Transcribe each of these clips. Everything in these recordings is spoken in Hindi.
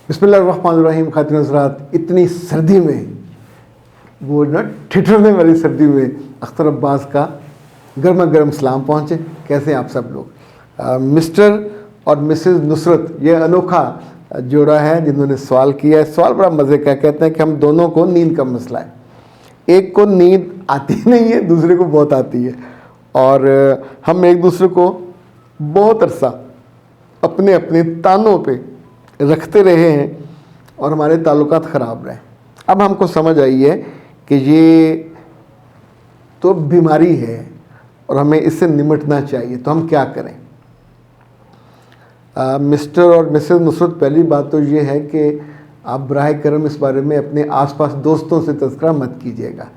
बिस्मिल्लाहिर्रहमानिर्रहीम। खातिन हज़रात, इतनी सर्दी में, वो ना ठिठुरने वाली सर्दी में अख्तर अब्बास का गर्मा गर्म सलाम पहुँचे। कैसे हैं आप सब लोग? मिस्टर और मिसेस नुसरत, ये अनोखा जोड़ा है जिन्होंने सवाल किया है। सवाल बड़ा मज़े का, कहते हैं कि हम दोनों को नींद का मसला है। एक को नींद आती नहीं है, दूसरे को बहुत आती है, और हम एक दूसरे को बहुत अरसा अपने अपने तानों पे रखते रहे हैं और हमारे ताल्लुकात ख़राब रहे। अब हमको समझ आई है कि ये तो बीमारी है और हमें इससे निमटना चाहिए। तो हम क्या करें? मिस्टर और मिसेस नुसरत, पहली बात तो ये है कि आप बराह करम इस बारे में अपने आसपास दोस्तों से तज़किरा मत कीजिएगा,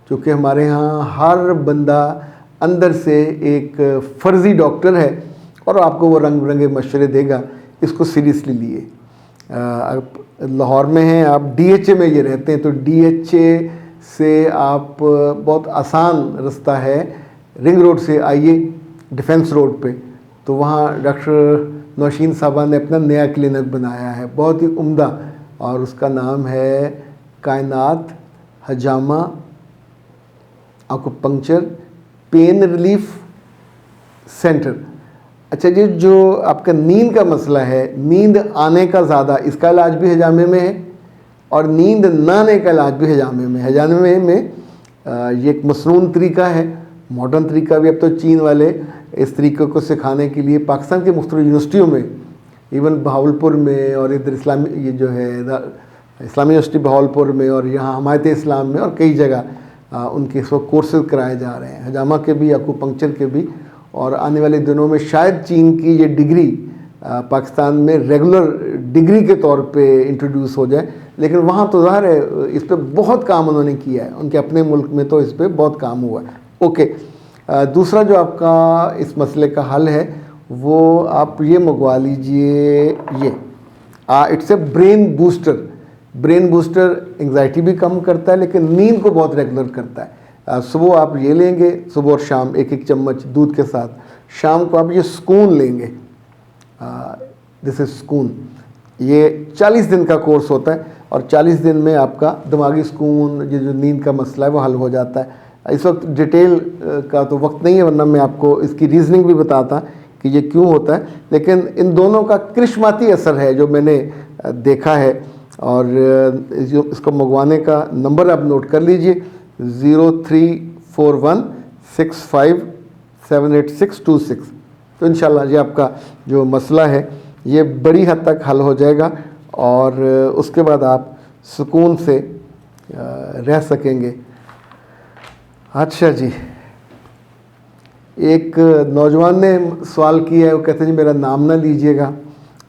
क्योंकि हमारे यहाँ हर बंदा अंदर से एक फ़र्ज़ी डॉक्टर है और आपको वो रंग बिरंगे मशवरे देगा। इसको सीरियसली लिए। लाहौर में हैं आप, DHA में ये रहते हैं, तो DHA से आप बहुत आसान रास्ता है, रिंग रोड से आइए डिफेंस रोड पे, तो वहाँ डॉक्टर नौशीन साहबा ने अपना नया क्लिनिक बनाया है, बहुत ही उम्दा, और उसका नाम है कायनात हजामा आकुपंक्चर पेन रिलीफ सेंटर। अच्छा जी, जो आपका नींद का मसला है, नींद आने का ज़्यादा, इसका इलाज भी हजामे में है, और नींद ना आने का इलाज भी हजामे में। हजामे में ये एक मसनून तरीका है, मॉडर्न तरीका भी। अब तो चीन वाले इस तरीके को सिखाने के लिए पाकिस्तान के मुख्तलिफ यूनिवर्सिटियों में, इवन बहावलपुर में, और इधर इस्लामी ये जो है इस्लामी यूनिवर्सिटी बहावलपुर में, और यहाँ हमायत इस्लाम में, और कई जगह उनके इस वक्त कोर्सेज कराए जा रहे हैं, हजामा के भी, आकुपंक्चर के भी। और आने वाले दिनों में शायद चीन की ये डिग्री पाकिस्तान में रेगुलर डिग्री के तौर पे इंट्रोड्यूस हो जाए। लेकिन वहाँ तो ज़ाहिर है इस पर बहुत काम उन्होंने किया है, उनके अपने मुल्क में तो इस पर बहुत काम हुआ है। ओके, दूसरा जो आपका इस मसले का हल है वो आप ये मंगवा लीजिए, ये it's a brain booster. Brain booster anxiety भी कम करता है, लेकिन नींद को बहुत रेगुलर करता है। सुबह आप ये लेंगे, सुबह और शाम एक एक चम्मच दूध के साथ। शाम को आप ये सुकून लेंगे, दिस इज सुकून। ये 40 दिन का कोर्स होता है, और 40 दिन में आपका दिमागी सुकून, ये जो नींद का मसला है वो हल हो जाता है। इस वक्त डिटेल का तो वक्त नहीं है, वरना मैं आपको इसकी रीज़निंग भी बताता कि ये क्यों होता है। लेकिन इन दोनों का करिश्माती असर है जो मैंने देखा है। और इसको मंगवाने का नंबर आप नोट कर लीजिए, 0341657826। तो इंशाल्लाह ये आपका जो मसला है ये बड़ी हद तक हल हो जाएगा, और उसके बाद आप सुकून से रह सकेंगे। अच्छा जी, एक नौजवान ने सवाल किया है, वो कहते हैं जी मेरा नाम ना लीजिएगा,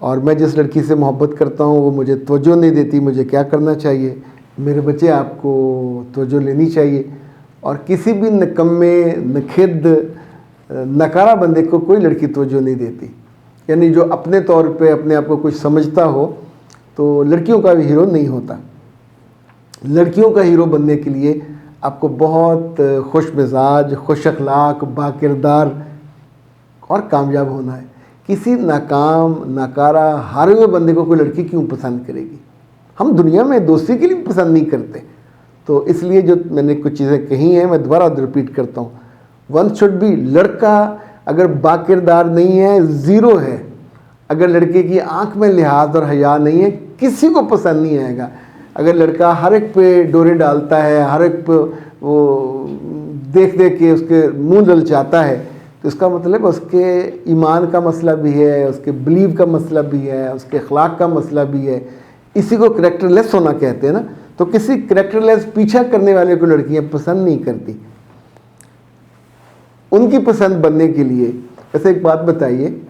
और मैं जिस लड़की से मोहब्बत करता हूँ वो मुझे तवज्जो नहीं देती, मुझे क्या करना चाहिए? मेरे बच्चे, आपको तवज्जो लेनी चाहिए, और किसी भी निकम्मे, नखिद, नकारा बंदे को कोई लड़की तवज्जो नहीं देती। यानी जो अपने तौर पे अपने आप को कुछ समझता हो, तो लड़कियों का भी हीरो नहीं होता। लड़कियों का हीरो बनने के लिए आपको बहुत खुश मिजाज, खुश अखलाक, बाकिरदार और कामयाब होना है। किसी नाकाम, नकारा, हारे हुए बंदे को कोई लड़की क्यों पसंद करेगी? हम दुनिया में दोस्ती के लिए पसंद नहीं करते। तो इसलिए जो मैंने कुछ चीज़ें कही हैं, मैं दोबारा रिपीट करता हूँ। वन शुड बी, लड़का अगर बाकिरदार नहीं है, ज़ीरो है। अगर लड़के की आंख में लिहाज और हया नहीं है, किसी को पसंद नहीं आएगा। अगर लड़का हर एक पे डोरे डालता है, हर एक पे वो देख देख के उसके मुंह ललचाता है, तो इसका मतलब उसके ईमान का मसला भी है, उसके बिलीव का मसला भी है, उसके अखलाक का मसला भी है। इसी को करैक्टरलेस होना कहते हैं ना। तो किसी करैक्टरलेस पीछा करने वाले को लड़कियां पसंद नहीं करती। उनकी पसंद बनने के लिए, ऐसे एक बात बताइए,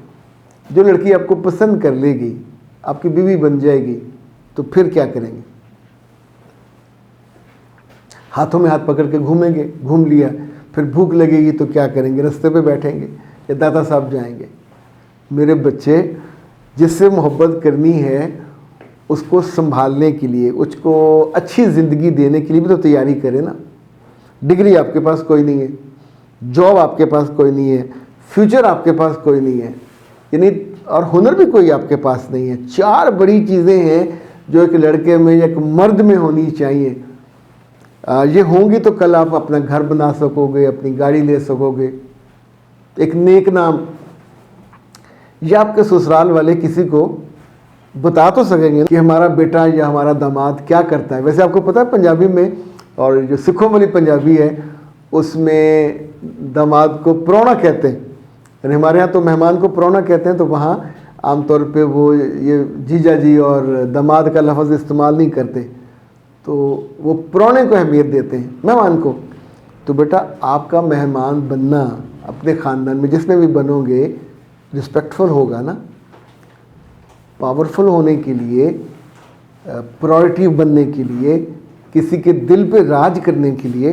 जो लड़की आपको पसंद कर लेगी, आपकी बीवी बन जाएगी, तो फिर क्या करेंगे? हाथों में हाथ पकड़ के घूमेंगे, घूम लिया, फिर भूख लगेगी तो क्या करेंगे? रास्ते पे बैठेंगे या दादा साहब जाएंगे? मेरे बच्चे, जिससे मोहब्बत करनी है उसको संभालने के लिए, उसको अच्छी ज़िंदगी देने के लिए भी तो तैयारी करें ना। डिग्री आपके पास कोई नहीं है, जॉब आपके पास कोई नहीं है, फ्यूचर आपके पास कोई नहीं है, यानी और हुनर भी कोई आपके पास नहीं है। 4 बड़ी चीज़ें हैं जो एक लड़के में या एक मर्द में होनी चाहिए। ये होंगी तो कल आप अपना घर बना सकोगे, अपनी गाड़ी ले सकोगे। एक नेक नाम, या आपके ससुराल वाले किसी को बता तो सकेंगे कि हमारा बेटा या हमारा दामाद क्या करता है। वैसे आपको पता है पंजाबी में, और जो सिखों वाली पंजाबी है उसमें दामाद को प्रोना कहते हैं, यानी हमारे यहाँ तो मेहमान को प्रोना कहते हैं, तो वहाँ आमतौर पे वो ये जीजा जी और दामाद का लफ्ज़ इस्तेमाल नहीं करते, तो वो प्रोने को अहमियत देते हैं, मेहमान को। तो बेटा आपका मेहमान बनना अपने ख़ानदान में जिसमें भी बनोगे रिस्पेक्टफुल होगा ना। पावरफुल होने के लिए, प्रायोरिटी बनने के लिए, किसी के दिल पे राज करने के लिए,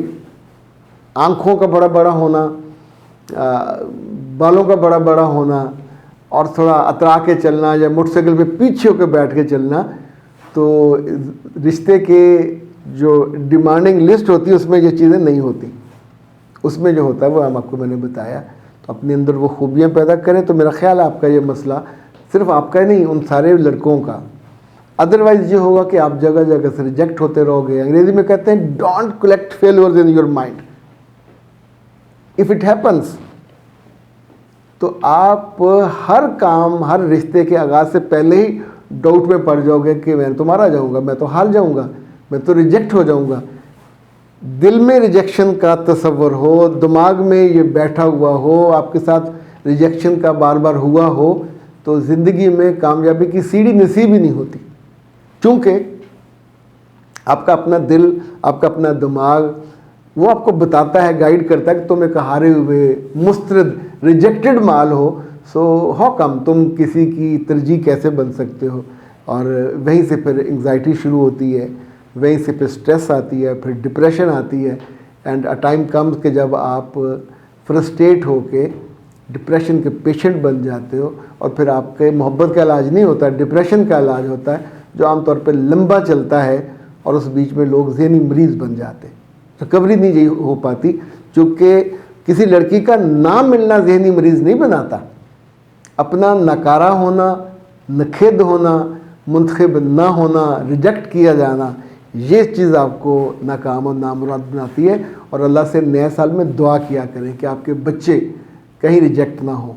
आँखों का बड़ा बड़ा होना, बालों का बड़ा बड़ा होना और थोड़ा अतरा के चलना या मोटरसाइकिल पे पीछे होकर बैठ के चलना, तो रिश्ते के जो डिमांडिंग लिस्ट होती है उसमें ये चीज़ें नहीं होती। उसमें जो होता है वो आपको मैंने बताया। तो अपने अंदर वो खूबियाँ पैदा करें। तो मेरा ख्याल है आपका ये मसला सिर्फ आपका ही नहीं, उन सारे लड़कों का। अदरवाइज़ ये होगा कि आप जगह जगह से रिजेक्ट होते रहोगे। अंग्रेज़ी में कहते हैं don't collect failures in your mind, if it happens. तो आप हर काम, हर रिश्ते के आगाज़ से पहले ही डाउट में पड़ जाओगे कि मैं तो मारा जाऊंगा, मैं तो हार जाऊंगा, मैं तो रिजेक्ट हो जाऊंगा। दिल में रिजेक्शन का तसव्वुर हो, दिमाग में ये बैठा हुआ हो, आपके साथ रिजेक्शन का बार बार हुआ हो, तो ज़िंदगी में कामयाबी की सीढ़ी नसीब ही नहीं होती। क्योंकि आपका अपना दिल, आपका अपना दिमाग वो आपको बताता है, गाइड करता है कि तुम एक हारे हुए, मुस्तरद, रिजेक्टेड माल हो। सो हाउ कम तुम किसी की तरजीह कैसे बन सकते हो। और वहीं से फिर एंग्जाइटी शुरू होती है, वहीं से फिर स्ट्रेस आती है, फिर डिप्रेशन आती है। एंड अ टाइम कम्स कि जब आप फ्रस्ट्रेट होके डिप्रेशन के पेशेंट बन जाते हो, और फिर आपके मोहब्बत का इलाज नहीं होता, डिप्रेशन का इलाज होता है, जो आमतौर पर लंबा चलता है और उस बीच में लोग ज़हनी मरीज़ बन जाते हैं। रिकवरी नहीं हो पाती, चूँकि किसी लड़की का नाम मिलना ज़हनी मरीज़ नहीं बनाता। अपना नकारा होना, नखेद होना, मुंतखब ना होना, रिजेक्ट किया जाना, ये चीज़ आपको नाकाम और नामुराद बनाती है। और अल्लाह से नए साल में दुआ किया करें कि आपके बच्चे कहीं रिजेक्ट ना हो।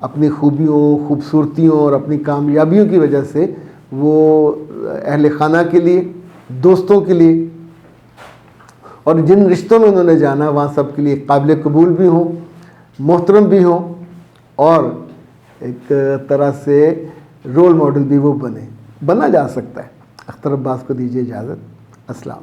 अपनी खूबियों, खूबसूरतियों और अपनी कामयाबियों की वजह से वो अहले खाना के लिए, दोस्तों के लिए और जिन रिश्तों में उन्होंने जाना वहाँ सब के लिए काबिल कबूल भी हों, मोहतरम भी हों, और एक तरह से रोल मॉडल भी वो बना जा सकता है। अख्तर अब्बास को दीजिए इजाज़त। अस्सलाम।